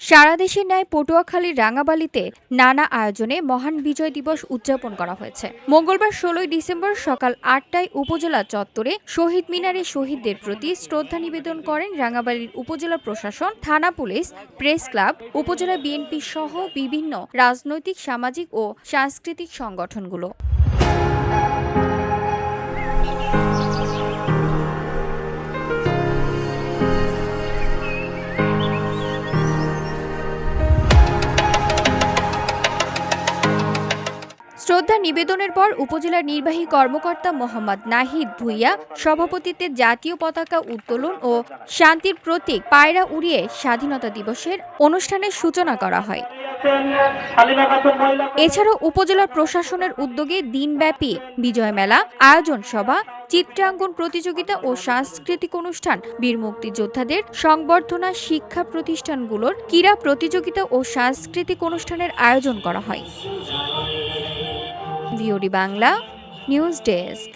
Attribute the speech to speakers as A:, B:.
A: সারা দেশের ন্যায় পটুয়াখালীর রাঙাবালিতে নানা আয়োজনে মহান বিজয় দিবস উদযাপন করা হয়েছে। মঙ্গলবার ১৬ ডিসেম্বর সকাল ৮টায় উপজেলা চত্বরে শহীদ মিনারে শহীদদের প্রতি শ্রদ্ধা নিবেদন করেন রাঙাবালির উপজেলা প্রশাসন, থানা পুলিশ, প্রেস ক্লাব, উপজেলা বিএনপি সহ বিভিন্ন রাজনৈতিক, সামাজিক ও সাংস্কৃতিক সংগঠনগুলো। শ্রদ্ধা নিবেদনের পর উপজেলার নির্বাহী কর্মকর্তা মোহাম্মদ নাহিদ ভূঁইয়া সভাপতিত্বে জাতীয় পতাকা উত্তোলন ও শান্তির প্রতীক পায়রা উড়িয়ে স্বাধীনতা দিবসের অনুষ্ঠানের সূচনা করা হয়। এছাড়াও উপজেলা প্রশাসনের উদ্যোগে দিনব্যাপী বিজয় মেলা, আয়োজন সভা, চিত্রাঙ্কন প্রতিযোগিতা ও সাংস্কৃতিক অনুষ্ঠান, বীর মুক্তিযোদ্ধাদের সংবর্ধনা, শিক্ষা প্রতিষ্ঠানগুলোর ক্রীড়া প্রতিযোগিতা ও সাংস্কৃতিক অনুষ্ঠানের আয়োজন করা হয়। VOD Bangla news desk.